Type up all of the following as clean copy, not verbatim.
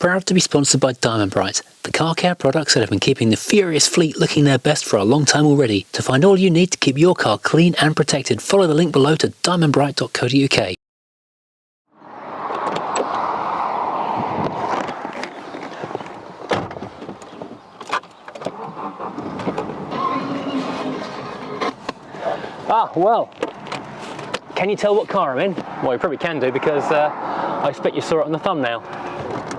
proud to be sponsored by Diamond Bright, the car care products that have been keeping the furious fleet looking their best for a long time already. To find all you need to keep your car clean and protected, follow the link below to diamondbright.co.uk. Ah, well, can you tell what car I'm in? Well, you probably can do, because I expect you saw it on the thumbnail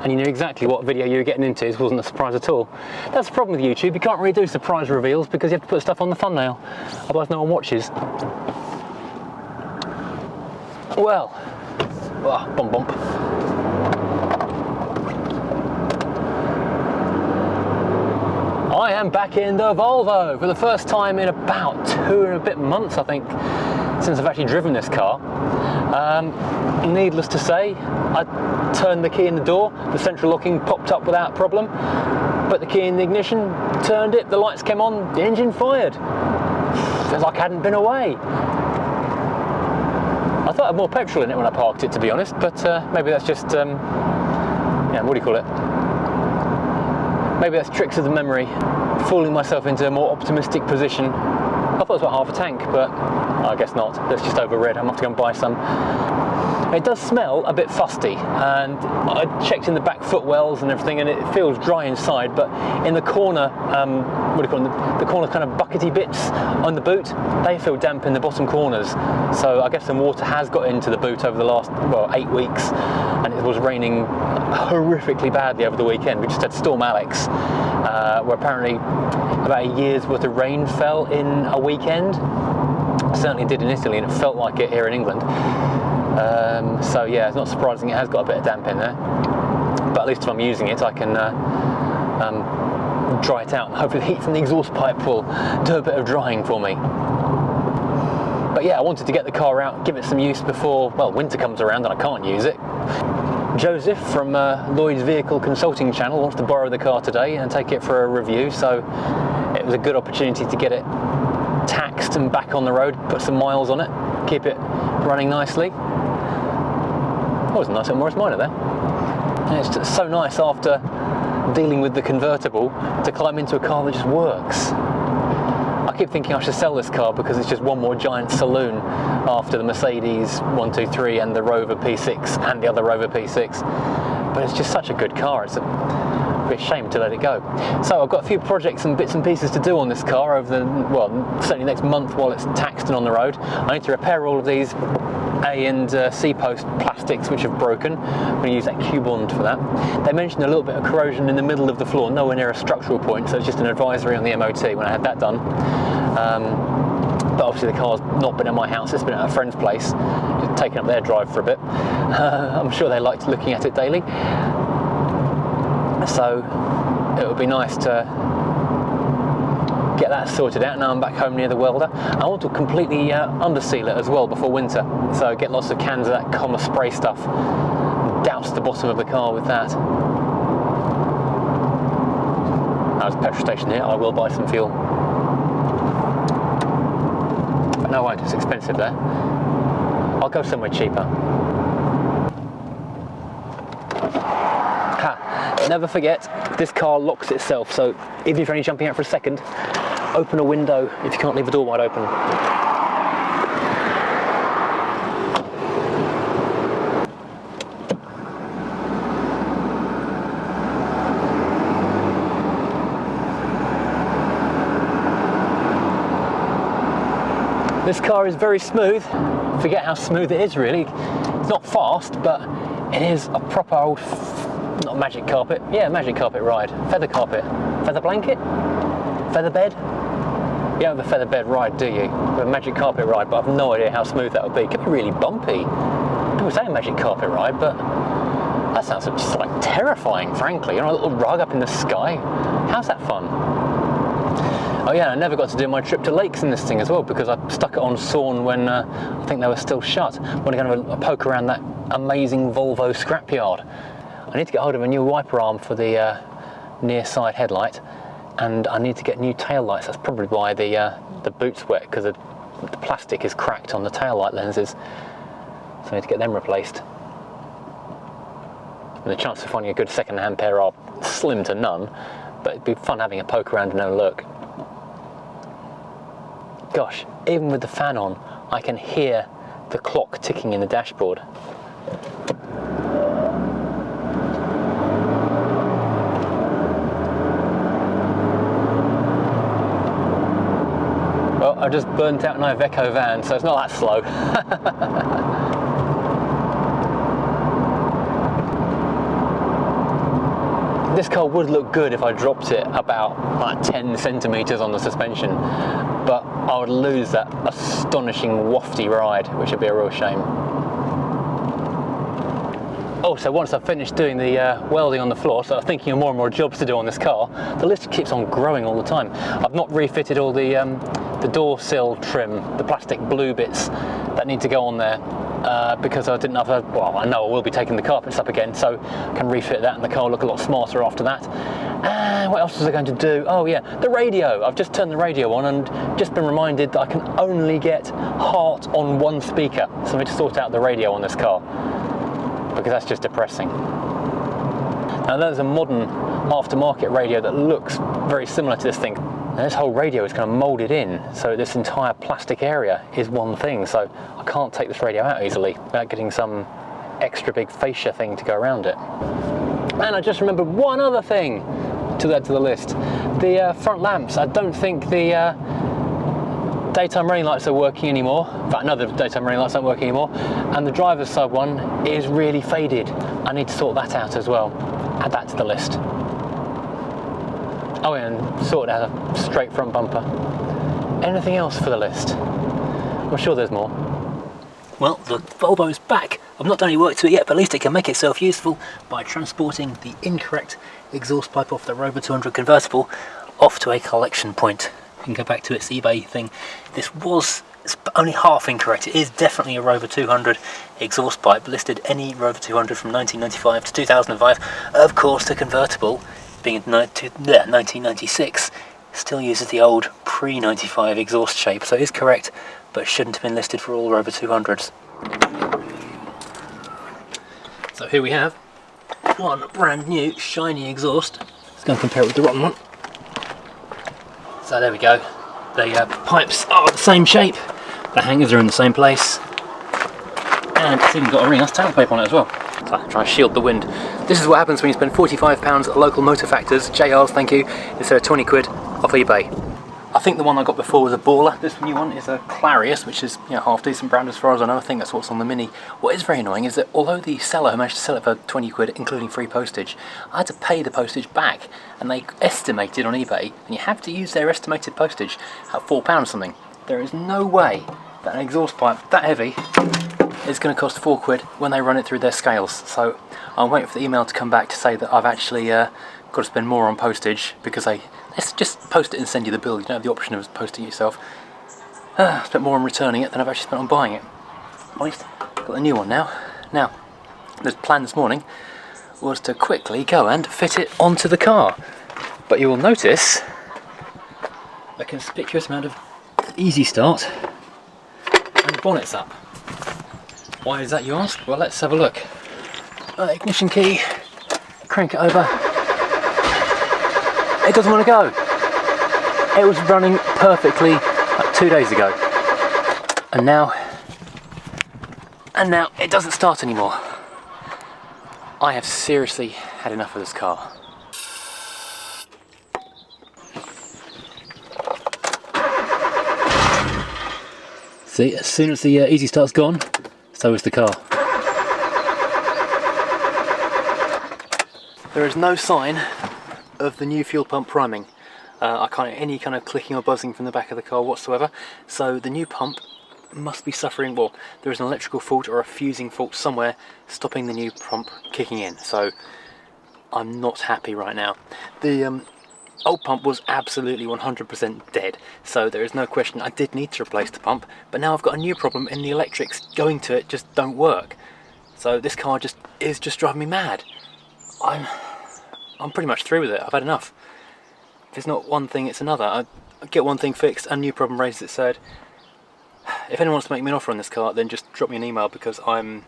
and you knew exactly what video you were getting into. This wasn't a surprise at all. That's the problem with YouTube. You can't really do surprise reveals because you have to put stuff on the thumbnail, otherwise no one watches. Well, bump bump. I am back in the Volvo for the first time in about 2 and a bit months, I think, since I've actually driven this car. Needless to say, I turned the key in the door, the central locking popped up without problem, put the key in the ignition, turned it, the lights came on, the engine fired. Feels like I hadn't been away. I thought I had more petrol in it when I parked it, to be honest, but maybe that's just, yeah, what do you call it? Maybe that's tricks of the memory, fooling myself into a more optimistic position. I thought it was about half a tank, but I guess not. That's just overread. I'm going to have to go and buy some. It does smell a bit fusty, and I checked in the back footwells and everything, and it feels dry inside, but in the corner, what do you call them, the corner kind of buckety bits on the boot, they feel damp in the bottom corners. So I guess some water has got into the boot over the last, well, 8 weeks, and it was raining horrifically badly over the weekend. We just had Storm Alex, where apparently about a year's worth of rain fell in a weekend. Certainly did in Italy, and it felt like it here in England. So yeah, it's not surprising it has got a bit of damp in there, but at least if I'm using it I can dry it out, and hopefully the heat from the exhaust pipe will do a bit of drying for me. But yeah, I wanted to get the car out, give it some use before, well, winter comes around and I can't use it. Joseph from Lloyd's Vehicle Consulting channel wants to borrow the car today and take it for a review, so it was a good opportunity to get it taxed and back on the road, put some miles on it, keep it running nicely. Oh, there's a nice little Morris Minor there. And it's just so nice after dealing with the convertible to climb into a car that just works. I keep thinking I should sell this car because it's just one more giant saloon after the Mercedes 123 and the Rover P6 and the other Rover P6. But it's just such a good car. It's a bit shame to let it go. So I've got a few projects and bits and pieces to do on this car over the, well, certainly next month while it's taxed and on the road. I need to repair all of these A and C post plastics which have broken. I'm going to use that Q-bond for that. They mentioned a little bit of corrosion in the middle of the floor, nowhere near a structural point, so it's just an advisory on the MOT when I had that done. But obviously the car's not been at my house, it's been at a friend's place, just taken up their drive for a bit. I'm sure they liked looking at it daily. So it would be nice to get that sorted out. Now I'm back home near the welder. I want to completely underseal it as well before winter, so get lots of cans of that Comma spray stuff, douse the bottom of the car with that. There's a petrol station here, I will buy some fuel. But no, I won't, it's expensive there. I'll go somewhere cheaper. Never forget, this car locks itself, so even if you're only jumping out for a second, open a window if you can't leave the door wide open. This car is very smooth. Forget how smooth it is really. It's not fast, but it is a proper old, not magic carpet, yeah, magic carpet ride. Feather carpet, feather blanket, feather bed. You don't have a feather bed ride, do you? A magic carpet ride, but I've no idea how smooth that would be. It could be really bumpy. People say a magic carpet ride, but that sounds just like terrifying, frankly. You know, a little rug up in the sky. How's that fun? Oh yeah, I never got to do my trip to lakes in this thing as well because I stuck it on sawn when I think they were still shut. I want to go and have a poke around that amazing Volvo scrapyard. I need to get hold of a new wiper arm for the near side headlight, and I need to get new tail lights. That's probably why the boot's wet, because the plastic is cracked on the tail light lenses. So I need to get them replaced. and the chance of finding a good second-hand pair are slim to none, but it'd be fun having a poke around and have a look. Gosh, even with the fan on, I can hear the clock ticking in the dashboard. Well, I just burnt out an Iveco van, so it's not that slow. This car would look good if I dropped it about like 10 centimetres on the suspension, but I would lose that astonishing wafty ride, which would be a real shame. Also, once I've finished doing the welding on the floor, so I'm thinking of more and more jobs to do on this car, the list keeps on growing all the time. I've not refitted all the door sill trim, the plastic blue bits that need to go on there, because I didn't have a, well, I know I will be taking the carpets up again, so I can refit that and the car will look a lot smarter after that. And what else was I going to do? Oh yeah, the radio. I've just turned the radio on and just been reminded that I can only get heart on one speaker, so I need to sort out the radio on this car, because that's just depressing. Now there's a modern aftermarket radio that looks very similar to this thing. And this whole radio is kind of moulded in, so this entire plastic area is one thing, so I can't take this radio out easily without getting some extra big fascia thing to go around it. And I just remembered one other thing to add to the list. The front lamps, I don't think the daytime running lights are working anymore. In fact, no, the daytime running lights aren't working anymore. And the driver's side one is really faded. I need to sort that out as well. Add that to the list. Oh yeah, and sort out a straight front bumper. Anything else for the list? I'm sure there's more. Well, the Volvo's back. I've not done any work to it yet, but at least it can make itself useful by transporting the incorrect exhaust pipe off the Rover 200 convertible off to a collection point. You can go back to its eBay thing. It's only half incorrect. It is definitely a Rover 200 exhaust pipe, listed any Rover 200 from 1995 to 2005. Of course, the convertible, being in 1996, still uses the old pre-95 exhaust shape, so it is correct, but shouldn't have been listed for all Rover 200s. So here we have one brand new shiny exhaust. Let's go and compare it with the rotten one. So there we go. The pipes are the same shape, the hangers are in the same place, and it's even got a really nice tailpipe on it as well. So I try and shield the wind. This is what happens when you spend £45 at local motor factors, JRs thank you, instead of 20 quid off eBay. I think the one I got before was a baller. This new one is a Clarius, which is, you know, half decent brand as far as I know. I think that's what's on the Mini. What is very annoying is that although the seller managed to sell it for 20 quid, including free postage, I had to pay the postage back, and they estimated on eBay, and you have to use their estimated postage at £4 something. There is no way that an exhaust pipe that heavy is going to cost 4 quid when they run it through their scales. So I'm waiting for the email to come back to say that I've actually got to spend more on postage, because let's just post it and send you the bill. You don't have the option of posting it yourself. I spent more on returning it than I've actually spent on buying it. At least I've got a new one now. Now, the plan this morning was to quickly go and fit it onto the car. But you will notice a conspicuous amount of easy start and the bonnet's up. Why is that, you ask? Well, let's have a look. Ignition key, crank it over. It doesn't want to go. It was running perfectly like 2 days ago. And now it doesn't start anymore. I have seriously had enough of this car. See, as soon as the easy start's gone, so is the car. There is no sign of the new fuel pump priming. I can't hear any kind of clicking or buzzing from the back of the car whatsoever, so the new pump must be suffering, well, there is an electrical fault or a fusing fault somewhere stopping the new pump kicking in, so I'm not happy right now. The old pump was absolutely 100% dead, so there is no question I did need to replace the pump, but now I've got a new problem and the electrics going to it just don't work. So this car is just driving me mad. I'm pretty much through with it. I've had enough. If it's not one thing, it's another. I get one thing fixed, a new problem raises its head. If anyone wants to make me an offer on this car, then just drop me an email, because I'm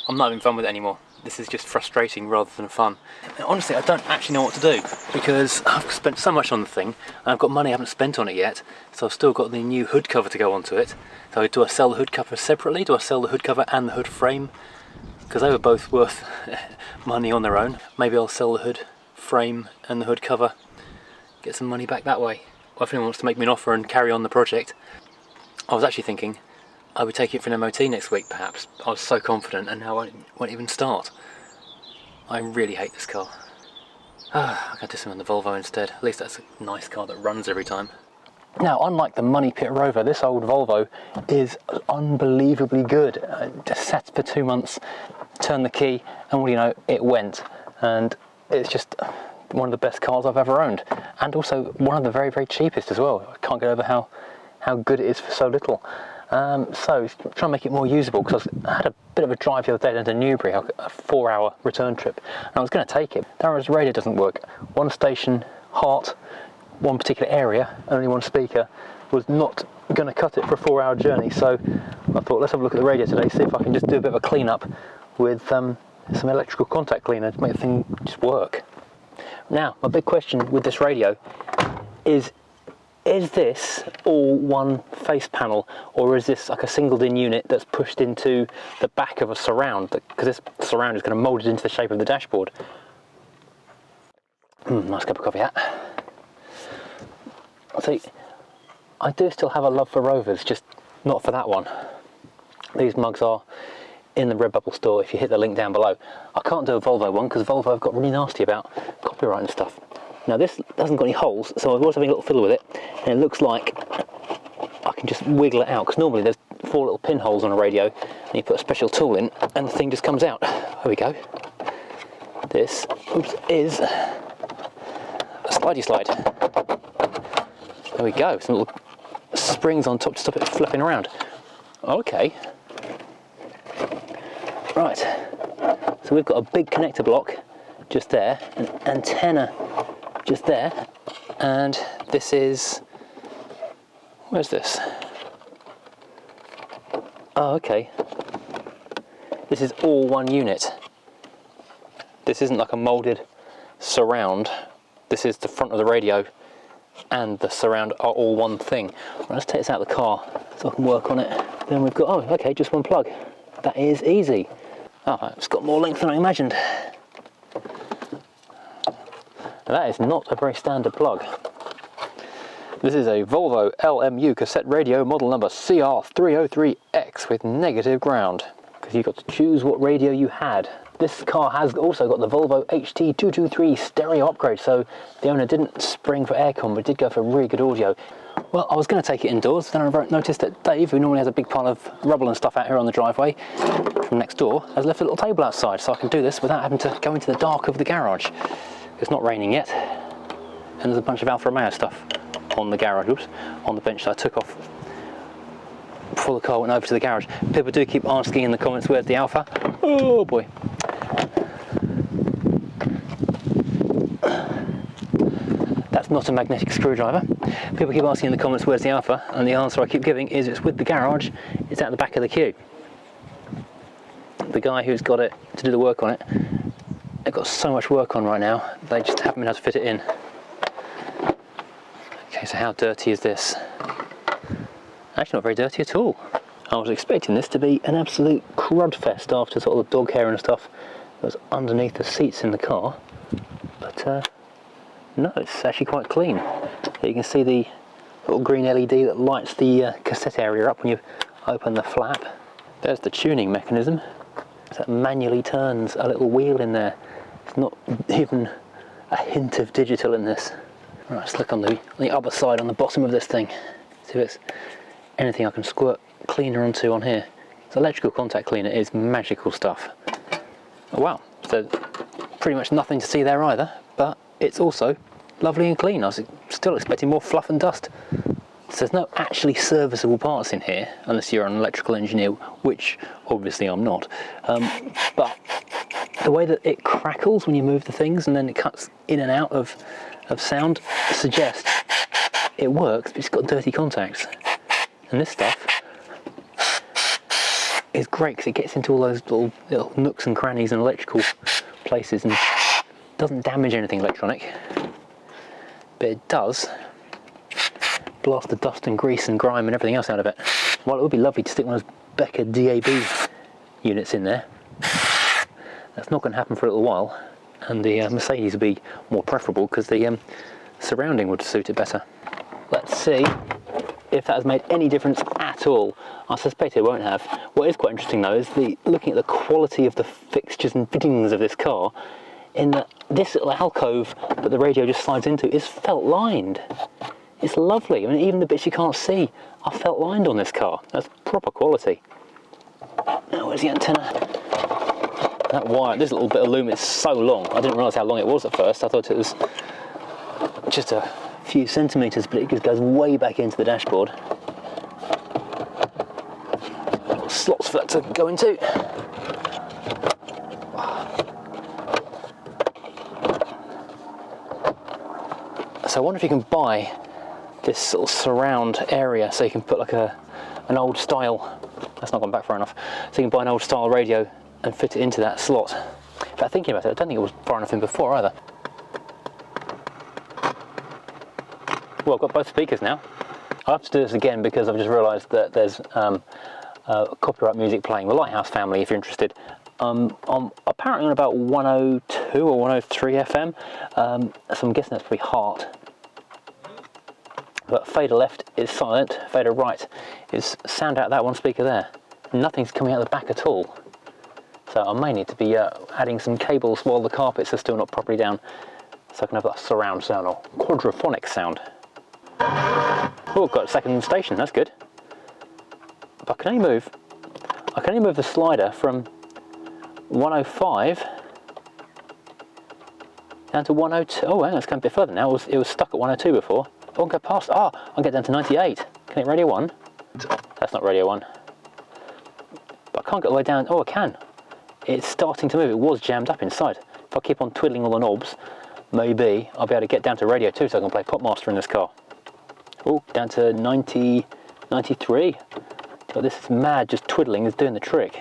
not having fun with it anymore. This is just frustrating rather than fun. And honestly, I don't actually know what to do because I've spent so much on the thing and I've got money I haven't spent on it yet, so I've still got the new hood cover to go onto it. So do I sell the hood cover separately? Do I sell the hood cover and the hood frame? Because they were both worth money on their own. Maybe I'll sell the hood frame and the hood cover, get some money back that way. Or if anyone wants to make me an offer and carry on the project. I was actually thinking I would take it for an MOT next week perhaps. I was so confident and now I won't even start. I really hate this car. I'm going to do something on the Volvo instead. At least that's a nice car that runs every time. Now, unlike the Money Pit Rover, this old Volvo is unbelievably good. Just sat for 2 months, turned the key, and what do you know, it went. And it's just one of the best cars I've ever owned. And also one of the very, very cheapest as well. I can't get over how good it is for so little. So trying to make it more usable, because I had a bit of a drive the other day down to Newbury, a 4-hour return trip, and I was going to take it. Darren's radio doesn't work. One station, heart, one particular area, only one speaker, was not going to cut it for a 4-hour journey. So I thought, let's have a look at the radio today, see if I can just do a bit of a clean up with some electrical contact cleaner to make the thing just work. Now, my big question with this radio is this all one face panel, or is this like a singled in unit that's pushed into the back of a surround? Because this surround is going to mould it into the shape of the dashboard. Nice cup of coffee, that. See, I do still have a love for Rovers, just not for that one. These mugs are in the Redbubble store if you hit the link down below. I can't do a Volvo one because Volvo have got really nasty about copyright and stuff. Now this hasn't got any holes, so I was having a little fiddle with it, and it looks like I can just wiggle it out, because normally there's 4 little pinholes on a radio, and you put a special tool in, and the thing just comes out. There we go. This, is a slidey slide. There we go, some little springs on top to stop it flipping around. Okay. Right, so we've got a big connector block just there, an antenna just there, and this is, where's this? Oh, okay. This is all one unit. This isn't like a moulded surround. This is the front of the radio and the surround are all one thing. Right, let's take this out of the car so I can work on it. Then we've got, oh, okay, just one plug. That is easy. Oh, it's got more length than I imagined. That is not a very standard plug. This is a Volvo LMU cassette radio model number CR303X with negative ground, because you got to choose what radio you had. This car has also got the Volvo HT223 stereo upgrade, so the owner didn't spring for aircon but did go for really good audio. Well, I was going to take it indoors, then I noticed that Dave, who normally has a big pile of rubble and stuff out here on the driveway from next door, has left a little table outside, so I can do this without having to go into the dark of the garage. It's not raining yet, and there's a bunch of Alfa Romeo stuff on the garage, on the bench that I took off before the car went over to the garage. People do keep asking in the comments, where's the Alfa? Oh boy. That's not a magnetic screwdriver. People keep asking in the comments, where's the Alfa? And the answer I keep giving is it's with the garage, it's at the back of the queue. The guy who's got it to do the work on it, they've got so much work on right now, they just haven't been able to fit it in. Okay, so how dirty is this? Actually not very dirty at all. I was expecting this to be an absolute crud fest after sort of the dog hair and stuff that was underneath the seats in the car, but no, it's actually quite clean. You can see the little green LED that lights the cassette area up when you open the flap. There's the tuning mechanism. So that manually turns a little wheel in there. It's not even a hint of digital in this. Right, let's look on the other side, on the bottom of this thing. See if it's anything I can squirt cleaner onto on here. This electrical contact cleaner is magical stuff. Oh wow, so pretty much nothing to see there either, but it's also lovely and clean. I was still expecting more fluff and dust. So there's no actually serviceable parts in here, unless you're an electrical engineer, which obviously I'm not. But the way that it crackles when you move the things and then it cuts in and out of sound suggests it works, but it's got dirty contacts. And this stuff is great because it gets into all those little nooks and crannies and electrical places and doesn't damage anything electronic, but it does blast the dust and grease and grime and everything else out of it. Well, it would be lovely to stick one of those Becker DAB units in there. That's not going to happen for a little while, and the Mercedes would be more preferable because the surrounding would suit it better. Let's see if that has made any difference at all. I suspect it won't have. What is quite interesting though is looking at the quality of the fixtures and fittings of this car, in that this little alcove that the radio just slides into is felt lined. It's lovely. I mean, even the bits you can't see are felt lined on this car. That's proper quality. Now, where's the antenna? That wire, this little bit of loom is so long. I didn't realise how long it was at first. I thought it was just a few centimetres, but it just goes way back into the dashboard. Slots for that to go into. So I wonder if you can buy this sort of surround area, so you can put like an old style, that's not gone back far enough, so you can buy an old style radio and fit it into that slot. In fact, thinking about it, I don't think it was far enough in before either. Well, I've got both speakers now. I'll have to do this again because I've just realised that there's copyright music playing. The Lighthouse Family, if you're interested. I'm apparently on about 102 or 103 FM, so I'm guessing that's pretty hard. But fader left is silent, fader right is sound out that one speaker there. Nothing's coming out the back at all. So I may need to be adding some cables while the carpets are still not properly down, so I can have that surround sound or quadraphonic sound. Oh, I've got a second station, that's good. But I can only move the slider from 105 down to 102. Oh, hang on, it's going a bit further now. It was stuck at 102 before. Oh, I'll go past. Oh, I'll get down to 98. Can it radio 1? That's not radio 1. But I can't get all the way down. Oh, I can. It's starting to move. It was jammed up inside. If I keep on twiddling all the knobs, maybe I'll be able to get down to radio 2 so I can play Popmaster in this car. Oh, down to 90, 93. So this is mad, just twiddling is doing the trick.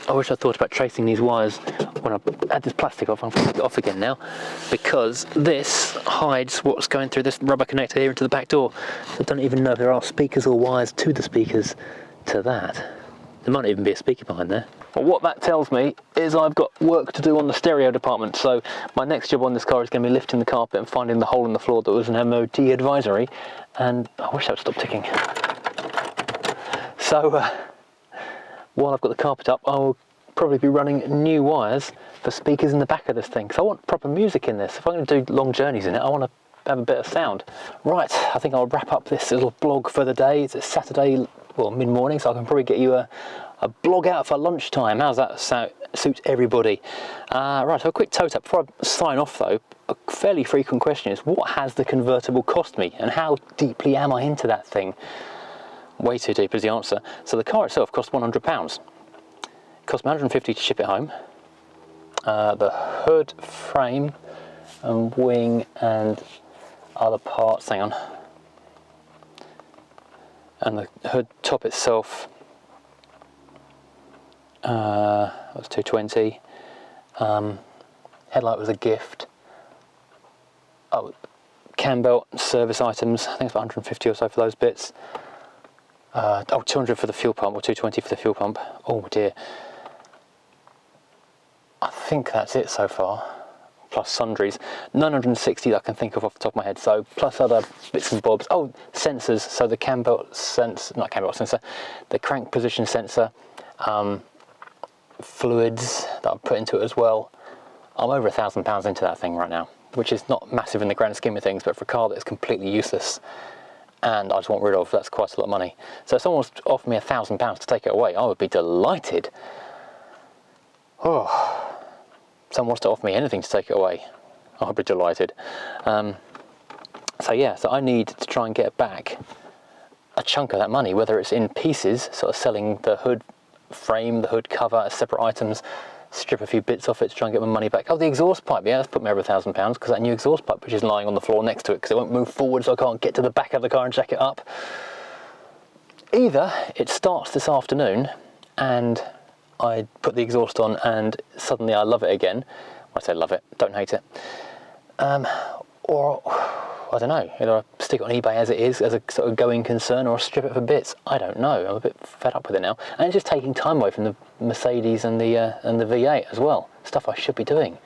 I wish I thought about tracing these wires when I had this plastic off. I'm going to take it off again now because this hides what's going through this rubber connector here into the back door. So I don't even know if there are speakers or wires to the speakers to that. There might even be a speaker behind there. Well, what that tells me is I've got work to do on the stereo department. So my next job on this car is going to be lifting the carpet and finding the hole in the floor that was an MOT advisory. And I wish that would stop ticking. So while I've got the carpet up, I'll probably be running new wires for speakers in the back of this thing, because I want proper music in this. If I'm going to do long journeys in it, I want to have a bit of sound. Right, I think I'll wrap up this little blog for the day. It's Saturday, well, mid-morning, so I can probably get you a blog out for lunchtime. How's that suit everybody? Right, so a quick tote up. Before I sign off though, a fairly frequent question is, what has the convertible cost me, and how deeply am I into that thing? Way too deep is the answer. So the car itself cost £100. It cost me £150 to ship it home. The hood, frame and wing and other parts, hang on. And the hood top itself was £220. Headlight was a gift. Oh, cam belt, service items, I think it's about 150 or so for those bits. 200 for the fuel pump, or 220 for the fuel pump. Oh dear. I think that's it so far, plus sundries. 960 that I can think of off the top of my head, so plus other bits and bobs. Oh, sensors, so the cam belt sensor, not cam belt sensor, the crank position sensor, fluids that I've put into it as well. I'm over £1,000 into that thing right now, which is not massive in the grand scheme of things, but for a car that's completely useless and I just want rid of, that's quite a lot of money. So if someone was to offer me £1,000 to take it away, I would be delighted. Oh, someone wants to offer me anything to take it away, I'd be delighted. So yeah, so I need to try and get back a chunk of that money, whether it's in pieces, sort of selling the hood frame, the hood cover as separate items, strip a few bits off it to try and get my money back. Oh, the exhaust pipe, yeah, that's put me over £1,000 because that new exhaust pipe which is lying on the floor next to it because it won't move forward, so I can't get to the back of the car and jack it up. Either it starts this afternoon and I put the exhaust on and suddenly I love it again. I say love it, don't hate it. Or I don't know, either I stick it on eBay as it is, as a sort of going concern, or strip it for bits. I don't know. I'm a bit fed up with it now, and it's just taking time away from the Mercedes and the V8 as well. Stuff I should be doing.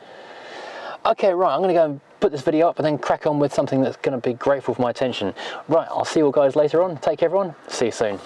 Okay, right. I'm going to go and put this video up and then crack on with something that's going to be grateful for my attention. Right. I'll see you all guys later on. Take care, everyone. See you soon.